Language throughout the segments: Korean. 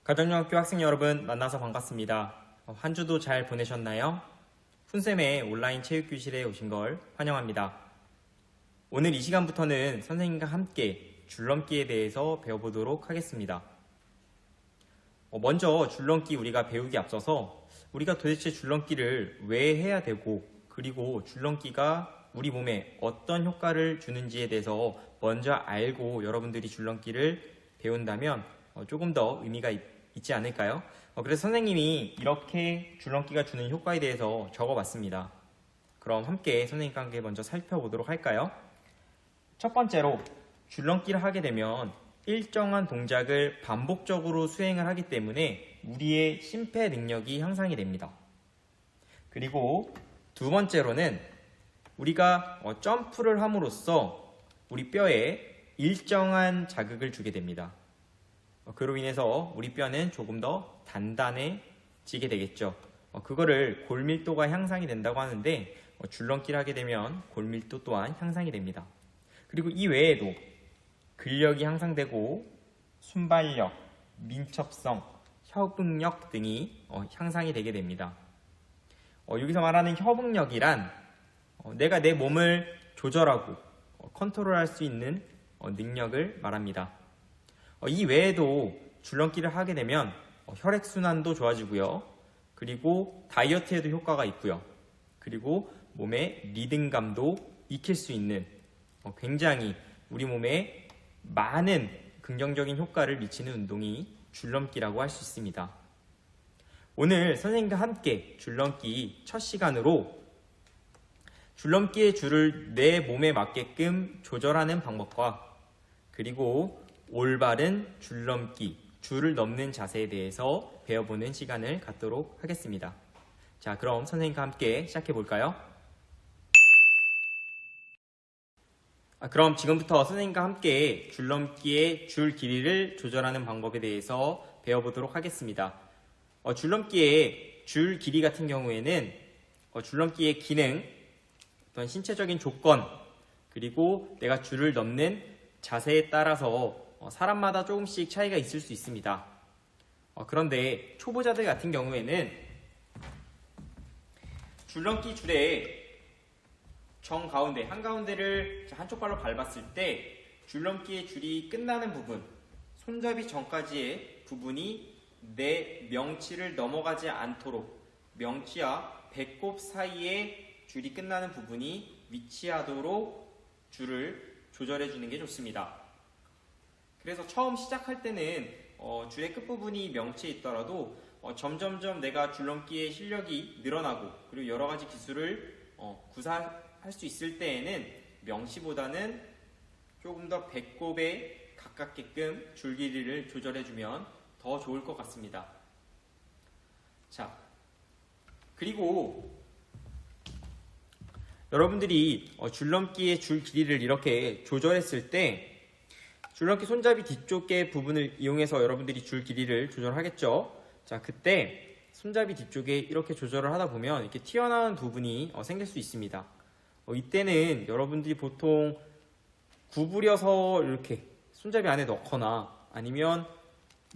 가정중학교 학생 여러분 만나서 반갑습니다. 한 주도 잘 보내셨나요? 훈쌤의 온라인 체육교실에 오신 걸 환영합니다. 오늘 이 시간부터는 선생님과 함께 줄넘기에 대해서 배워보도록 하겠습니다. 먼저 줄넘기 우리가 배우기 앞서서 우리가 도대체 줄넘기를 왜 해야 되고 그리고 줄넘기가 우리 몸에 어떤 효과를 주는지에 대해서 먼저 알고 여러분들이 줄넘기를 배운다면 조금 더 의미가 있지 않을까요? 그래서 선생님이 이렇게 줄넘기가 주는 효과에 대해서 적어봤습니다. 그럼 함께 선생님과 함께 먼저 살펴보도록 할까요? 첫 번째로 줄넘기를 하게 되면 일정한 동작을 반복적으로 수행을 하기 때문에 우리의 심폐 능력이 향상이 됩니다. 그리고 두 번째로는 우리가 점프를 함으로써 우리 뼈에 일정한 자극을 주게 됩니다. 그로 인해서 우리 뼈는 조금 더 단단해지게 되겠죠. 그거를 골밀도가 향상이 된다고 하는데 줄넘기를 하게 되면 골밀도 또한 향상이 됩니다. 그리고 이 외에도 근력이 향상되고 순발력, 민첩성, 협응력 등이 향상이 되게 됩니다. 여기서 말하는 협응력이란 내가 내 몸을 조절하고 컨트롤할 수 있는 능력을 말합니다. 이 외에도 줄넘기를 하게 되면 혈액순환도 좋아지고요. 그리고 다이어트에도 효과가 있고요. 그리고 몸의 리듬감도 익힐 수 있는 굉장히 우리 몸에 많은 긍정적인 효과를 미치는 운동이 줄넘기라고 할 수 있습니다. 오늘 선생님과 함께 줄넘기 첫 시간으로 줄넘기의 줄을 내 몸에 맞게끔 조절하는 방법과 그리고 올바른 줄넘기, 줄을 넘는 자세에 대해서 배워보는 시간을 갖도록 하겠습니다. 자, 그럼 선생님과 함께 시작해 볼까요? 그럼 지금부터 선생님과 함께 줄넘기의 줄 길이를 조절하는 방법에 대해서 배워보도록 하겠습니다. 줄넘기의 줄 길이 같은 경우에는 줄넘기의 기능, 어떤 신체적인 조건, 그리고 내가 줄을 넘는 자세에 따라서 사람마다 조금씩 차이가 있을 수 있습니다. 그런데 초보자들 같은 경우에는 줄넘기 줄의 정가운데, 한가운데를 한쪽 발로 밟았을 때 줄넘기의 줄이 끝나는 부분, 손잡이 전까지의 부분이 내 명치를 넘어가지 않도록 명치와 배꼽 사이에 줄이 끝나는 부분이 위치하도록 줄을 조절해 주는 게 좋습니다. 그래서 처음 시작할 때는 줄의 끝부분이 명치에 있더라도 점점점 내가 줄넘기의 실력이 늘어나고 그리고 여러 가지 기술을 구사할 수 있을 때에는 명치보다는 조금 더 배꼽에 가깝게끔 줄 길이를 조절해주면 더 좋을 것 같습니다. 자, 그리고 여러분들이 줄넘기의 줄 길이를 이렇게 조절했을 때 줄넘기 손잡이 뒤쪽의 부분을 이용해서 여러분들이 줄 길이를 조절하겠죠. 자, 그때 손잡이 뒤쪽에 이렇게 조절을 하다 보면 이렇게 튀어나온 부분이 생길 수 있습니다. 이때는 여러분들이 보통 구부려서 이렇게 손잡이 안에 넣거나 아니면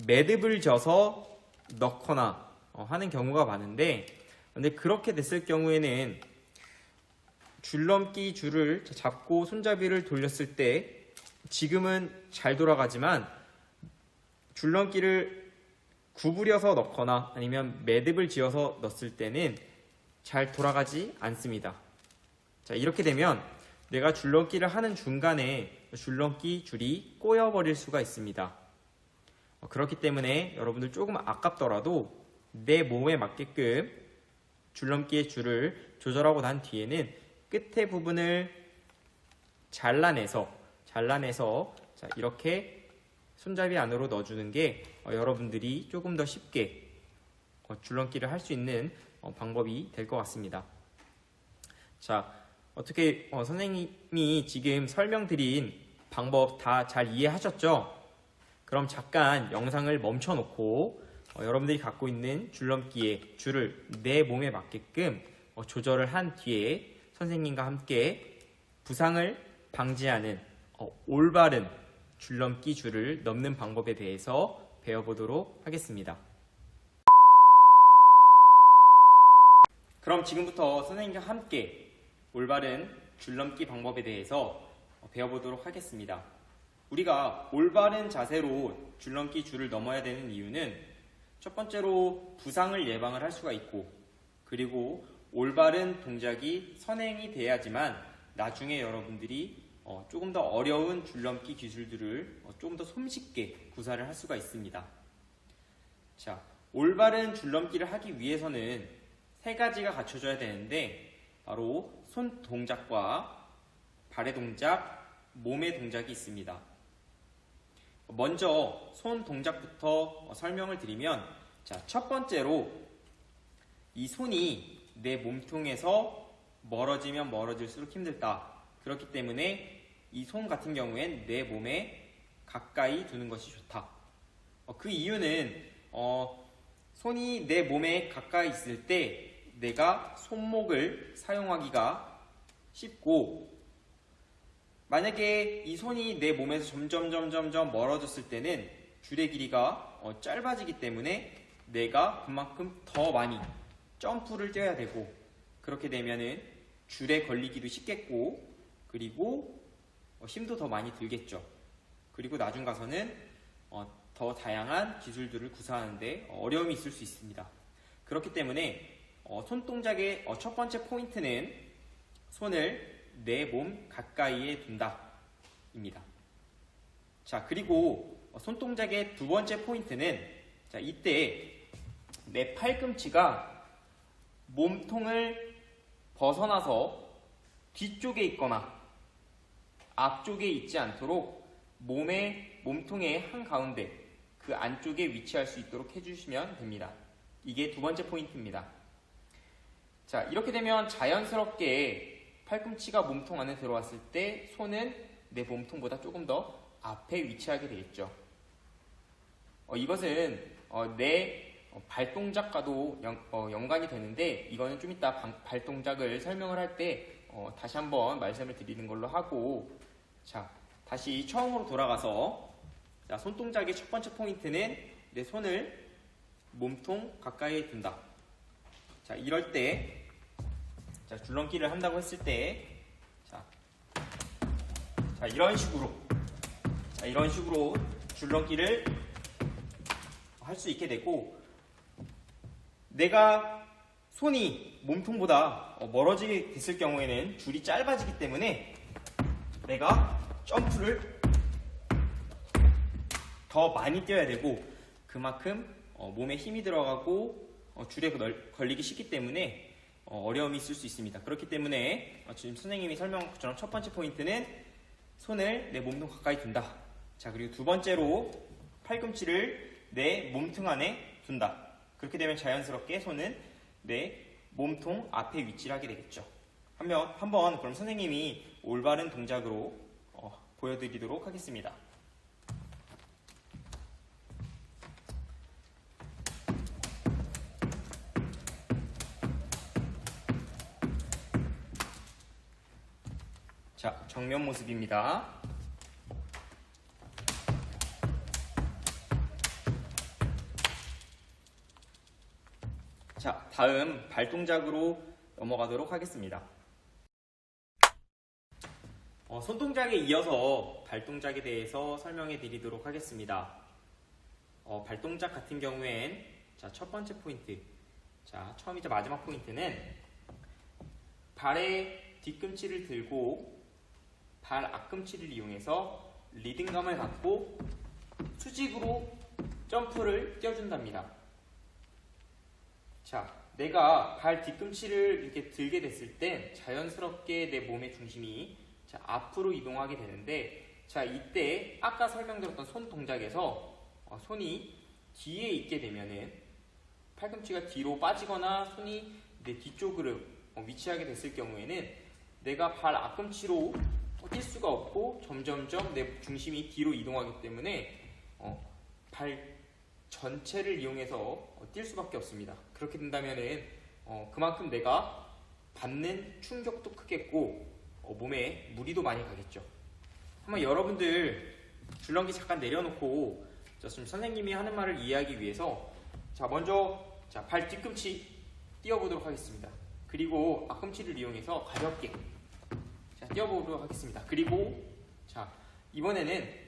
매듭을 져서 넣거나 하는 경우가 많은데, 근데 그렇게 됐을 경우에는 줄넘기 줄을 잡고 손잡이를 돌렸을 때 지금은 잘 돌아가지만 줄넘기를 구부려서 넣거나 아니면 매듭을 지어서 넣었을 때는 잘 돌아가지 않습니다. 자, 이렇게 되면 내가 줄넘기를 하는 중간에 줄넘기 줄이 꼬여버릴 수가 있습니다. 그렇기 때문에 여러분들 조금 아깝더라도 내 몸에 맞게끔 줄넘기의 줄을 조절하고 난 뒤에는 끝에 부분을 잘라내서 자, 이렇게 손잡이 안으로 넣어주는 게 여러분들이 조금 더 쉽게 줄넘기를 할 수 있는 방법이 될 것 같습니다. 자, 어떻게 선생님이 지금 설명드린 방법 다 잘 이해하셨죠? 그럼 잠깐 영상을 멈춰놓고 여러분들이 갖고 있는 줄넘기의 줄을 내 몸에 맞게끔 조절을 한 뒤에 선생님과 함께 부상을 방지하는 올바른 줄넘기 줄을 넘는 방법에 대해서 배워보도록 하겠습니다. 그럼 지금부터 선생님과 함께 올바른 줄넘기 방법에 대해서 배워보도록 하겠습니다. 우리가 올바른 자세로 줄넘기 줄을 넘어야 되는 이유는 첫 번째로 부상을 예방을 할 수가 있고, 그리고 올바른 동작이 선행이 돼야지만 나중에 여러분들이 조금 더 어려운 줄넘기 기술들을 조금 더 손쉽게 구사를 할 수가 있습니다. 자, 올바른 줄넘기를 하기 위해서는 세 가지가 갖춰져야 되는데, 바로 손 동작과 발의 동작, 몸의 동작이 있습니다. 먼저 손 동작부터 설명을 드리면, 자, 첫 번째로 이 손이 내 몸통에서 멀어지면 멀어질수록 힘들다. 그렇기 때문에 이 손 같은 경우엔 내 몸에 가까이 두는 것이 좋다. 그 이유는 손이 내 몸에 가까이 있을 때 내가 손목을 사용하기가 쉽고, 만약에 이 손이 내 몸에서 점점 멀어졌을 때는 줄의 길이가 짧아지기 때문에 내가 그만큼 더 많이 점프를 뛰어야 되고, 그렇게 되면은 줄에 걸리기도 쉽겠고, 그리고 힘도 더 많이 들겠죠. 그리고 나중 가서는 더 다양한 기술들을 구사하는데 어려움이 있을 수 있습니다. 그렇기 때문에 손 동작의 첫 번째 포인트는 손을 내 몸 가까이에 둔다 입니다. 자, 그리고 손 동작의 두 번째 포인트는, 자, 이때 내 팔꿈치가 몸통을 벗어나서 뒤쪽에 있거나 앞쪽에 있지 않도록 몸통의 한가운데 그 안쪽에 위치할 수 있도록 해주시면 됩니다. 이게 두 번째 포인트입니다. 자, 이렇게 되면 자연스럽게 팔꿈치가 몸통 안에 들어왔을 때 손은 내 몸통보다 조금 더 앞에 위치하게 되겠죠. 이것은 내 발동작과도 연관이 되는데, 이거는 좀 이따 발동작을 설명을 할 때 다시 한번 말씀을 드리는 걸로 하고, 자, 다시 처음으로 돌아가서, 자, 손동작의 첫 번째 포인트는 내 손을 몸통 가까이에 둔다. 자, 이럴 때, 자, 줄넘기를 한다고 했을 때, 자, 이런 식으로 줄넘기를 할 수 있게 되고, 내가 손이 몸통보다 멀어지게 됐을 경우에는 줄이 짧아지기 때문에 내가 점프를 더 많이 뛰어야 되고, 그만큼 몸에 힘이 들어가고 줄에 걸리기 쉽기 때문에 어려움이 있을 수 있습니다. 그렇기 때문에 지금 선생님이 설명한 것처럼 첫 번째 포인트는 손을 내 몸통 가까이 둔다. 자, 그리고 두 번째로 팔꿈치를 내 몸통 안에 둔다. 그렇게 되면 자연스럽게 손은 내 몸통 앞에 위치를 하게 되겠죠. 한번 그럼 선생님이 올바른 동작으로 보여드리도록 하겠습니다. 자, 정면 모습입니다. 자, 다음 발동작으로 넘어가도록 하겠습니다. 손동작에 이어서 발동작에 대해서 설명해 드리도록 하겠습니다. 발동작 같은 경우엔, 자, 첫 번째 포인트, 자, 처음이자 마지막 포인트는 발의 뒤꿈치를 들고 발 앞꿈치를 이용해서 리듬감을 갖고 수직으로 점프를 뛰어준답니다. 자, 내가 발 뒤꿈치를 이렇게 들게 됐을 때 자연스럽게 내 몸의 중심이 앞으로 이동하게 되는데, 자, 이때 아까 설명드렸던 손 동작에서 손이 뒤에 있게 되면은 팔꿈치가 뒤로 빠지거나 손이 내 뒤쪽으로 위치하게 됐을 경우에는 내가 발 앞꿈치로 뛸 수가 없고 점점점 내 중심이 뒤로 이동하기 때문에 발 전체를 이용해서 뛸 수밖에 없습니다. 그렇게 된다면은 그만큼 내가 받는 충격도 크겠고 몸에 무리도 많이 가겠죠. 한번 여러분들 줄넘기 잠깐 내려놓고 자, 지금 선생님이 하는 말을 이해하기 위해서 자, 먼저 자, 발 뒤꿈치 띄워보도록 하겠습니다. 그리고 앞꿈치를 이용해서 가볍게 자, 띄워보도록 하겠습니다. 그리고 자, 이번에는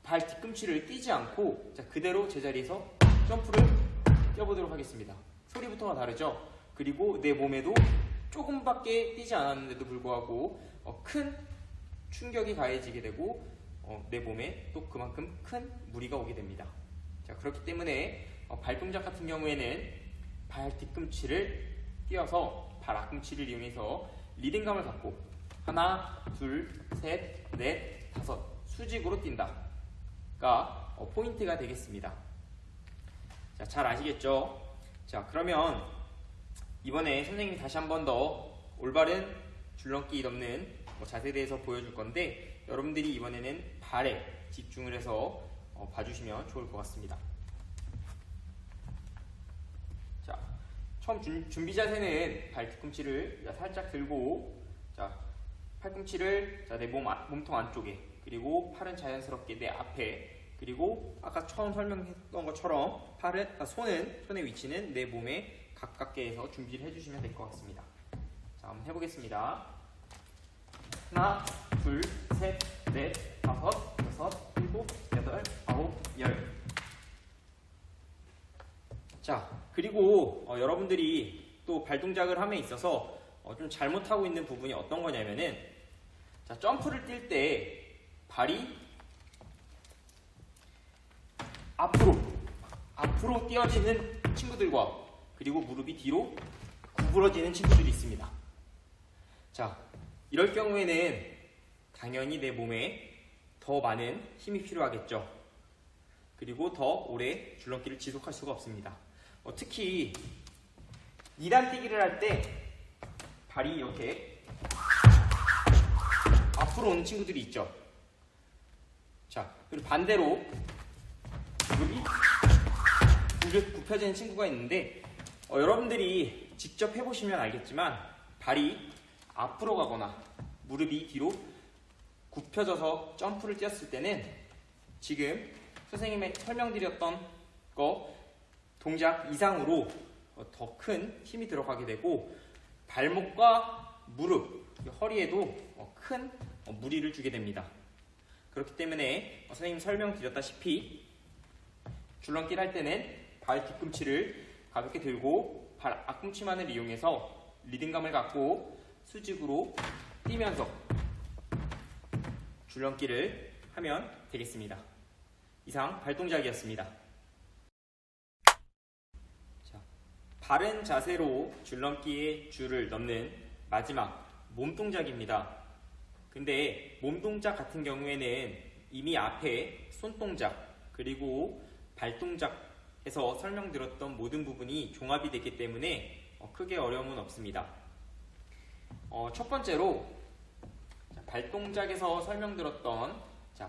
발 뒤꿈치를 띄지 않고 자, 그대로 제자리에서 점프를 띄워보도록 하겠습니다. 소리부터가 다르죠? 그리고 내 몸에도 조금밖에 뛰지 않았는데도 불구하고 큰 충격이 가해지게 되고 내 몸에 또 그만큼 큰 무리가 오게 됩니다. 자, 그렇기 때문에 발동작 같은 경우에는 발 뒤꿈치를 띄워서 발 앞꿈치를 이용해서 리듬감을 갖고 하나, 둘, 셋, 넷, 다섯 수직으로 뛴다가 포인트가 되겠습니다. 자, 잘 아시겠죠? 자, 그러면 이번에 선생님이 다시 한 번 더 올바른 줄넘기 넘는 자세에 대해서 보여줄 건데 여러분들이 이번에는 발에 집중을 해서 봐주시면 좋을 것 같습니다. 자, 처음 준비 자세는 발 뒤꿈치를 살짝 들고 자, 팔꿈치를 내 몸통 안쪽에 그리고 팔은 자연스럽게 내 앞에 그리고 아까 처음 설명했던 것처럼 손의 위치는 내 몸에 가깝게 해서 준비를 해주시면 될 것 같습니다. 자, 한번 해보겠습니다. 하나, 둘, 셋, 넷, 다섯, 여섯, 일곱, 여덟, 아홉, 열. 자, 그리고 여러분들이 또 발동작을 함에 있어서 좀 잘못하고 있는 부분이 어떤 거냐면은 자, 점프를 뛸 때 발이 앞으로 뛰어지는 친구들과 그리고 무릎이 뒤로 구부러지는 친구들이 있습니다. 자, 이럴 경우에는 당연히 내 몸에 더 많은 힘이 필요하겠죠. 그리고 더 오래 줄넘기를 지속할 수가 없습니다. 특히 2단 뛰기를 할 때 발이 이렇게 앞으로 오는 친구들이 있죠. 자, 그리고 반대로 무릎이 굽혀지는 친구가 있는데 여러분들이 직접 해보시면 알겠지만 발이 앞으로 가거나 무릎이 뒤로 굽혀져서 점프를 뛰었을 때는 지금 선생님이 설명드렸던 동작 이상으로 더 큰 힘이 들어가게 되고 발목과 무릎, 허리에도 큰 무리를 주게 됩니다. 그렇기 때문에 선생님이 설명드렸다시피 줄넘기를 할 때는 발 뒤꿈치를 가볍게 들고 발 앞꿈치만을 이용해서 리듬감을 갖고 수직으로 뛰면서 줄넘기를 하면 되겠습니다. 이상 발동작이었습니다. 자, 바른 자세로 줄넘기의 줄을 넘는 마지막 몸동작입니다. 근데 몸동작 같은 경우에는 이미 앞에 손동작 그리고 발동작에서 설명드렸던 모든 부분이 종합이 됐기 때문에 크게 어려움은 없습니다. 첫 번째로 발동작에서 설명드렸던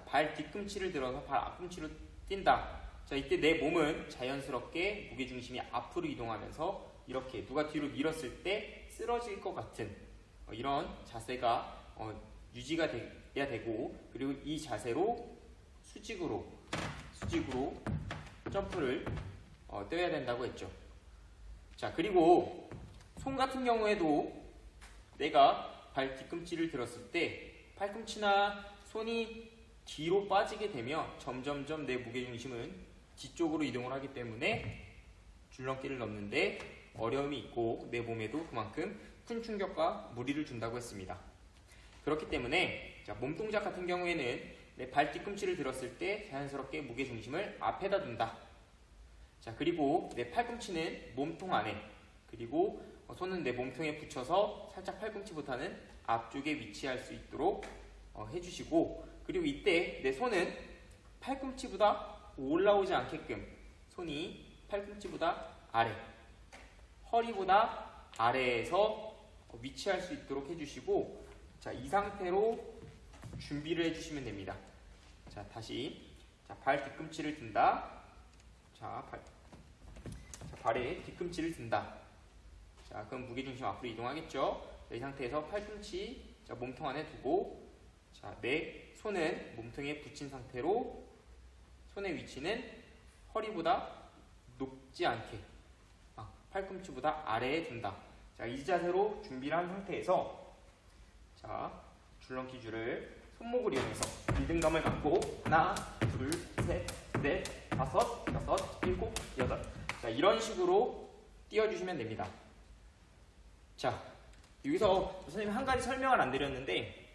발 뒤꿈치를 들어서 발 앞꿈치로 뛴다. 자, 이때 내 몸은 자연스럽게 무게중심이 앞으로 이동하면서 이렇게 누가 뒤로 밀었을 때 쓰러질 것 같은 이런 자세가 유지가 돼야 되고 그리고 이 자세로 수직으로 점프를 뛰어야 된다고 했죠. 자, 그리고 손 같은 경우에도 내가 발 뒤꿈치를 들었을 때 팔꿈치나 손이 뒤로 빠지게 되면 점점점 내 무게중심은 뒤쪽으로 이동을 하기 때문에 줄넘기를 넘는데 어려움이 있고 내 몸에도 그만큼 큰 충격과 무리를 준다고 했습니다. 그렇기 때문에 몸동작 같은 경우에는 내 발 뒤꿈치를 들었을 때 자연스럽게 무게중심을 앞에다 둔다. 자, 그리고 내 팔꿈치는 몸통 안에 그리고 손은 내 몸통에 붙여서 살짝 팔꿈치보다는 앞쪽에 위치할 수 있도록 해주시고 그리고 이때 내 손은 팔꿈치보다 올라오지 않게끔 손이 팔꿈치보다 아래 허리보다 아래에서 위치할 수 있도록 해주시고 자, 이 상태로 준비를 해주시면 됩니다. 자, 다시 발 뒤꿈치를 든다. 발에 뒤꿈치를 든다. 자, 그럼 무게중심 앞으로 이동하겠죠. 자, 이 상태에서 팔꿈치 몸통 안에 두고 자, 내 손은 몸통에 붙인 상태로 손의 위치는 허리보다 높지 않게, 팔꿈치보다 아래에 둔다. 자, 이 자세로 준비를 한 상태에서, 자, 줄넘기 줄을 손목을 이용해서 리듬감을 갖고 하나, 둘, 셋, 넷, 다섯, 여섯, 일곱, 여덟. 자, 이런 식으로 띄워주시면 됩니다. 자, 여기서 선생님 한 가지 설명을 안 드렸는데,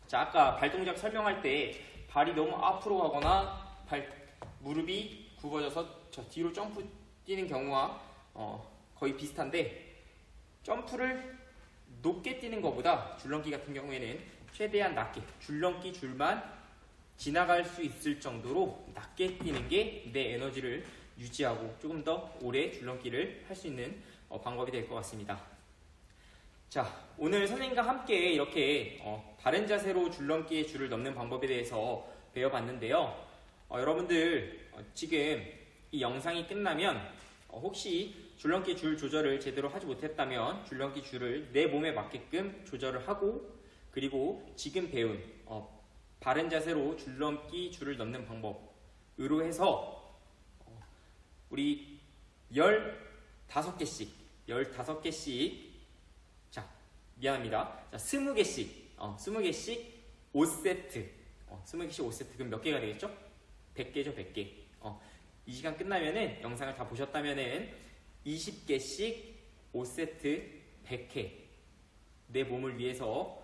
자, 아까 발 동작 설명할 때 발이 너무 앞으로 가거나 무릎이 굽어져서 저 뒤로 점프 뛰는 경우와 거의 비슷한데, 점프를 높게 뛰는 것보다 줄넘기 같은 경우에는 최대한 낮게, 줄넘기 줄만 지나갈 수 있을 정도로 낮게 뛰는 게 내 에너지를 유지하고 조금 더 오래 줄넘기를 할 수 있는 방법이 될 것 같습니다. 자, 오늘 선생님과 함께 이렇게 바른 자세로 줄넘기의 줄을 넘는 방법에 대해서 배워봤는데요. 여러분들 지금 이 영상이 끝나면 혹시 줄넘기 줄 조절을 제대로 하지 못했다면 줄넘기 줄을 내 몸에 맞게끔 조절을 하고, 그리고 지금 배운 바른 자세로 줄넘기 줄을 넘는 방법으로 해서 우리 15개씩 자, 미안합니다. 자, 20개씩 5세트 20개씩 5세트 그럼 몇 개가 되겠죠? 100개죠, 100개. 이 시간 끝나면은 영상을 다 보셨다면은 20개씩 5세트 100회 내 몸을 위해서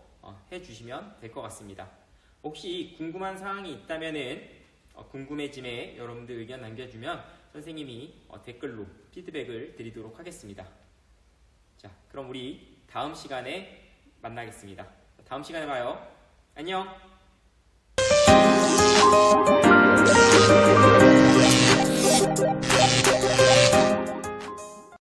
해주시면 될 것 같습니다. 혹시 궁금한 사항이 있다면은 궁금해짐에 여러분들 의견 남겨주면 선생님이 댓글로 피드백을 드리도록 하겠습니다. 자, 그럼 우리 다음 시간에 만나겠습니다. 다음 시간에 봐요. 안녕.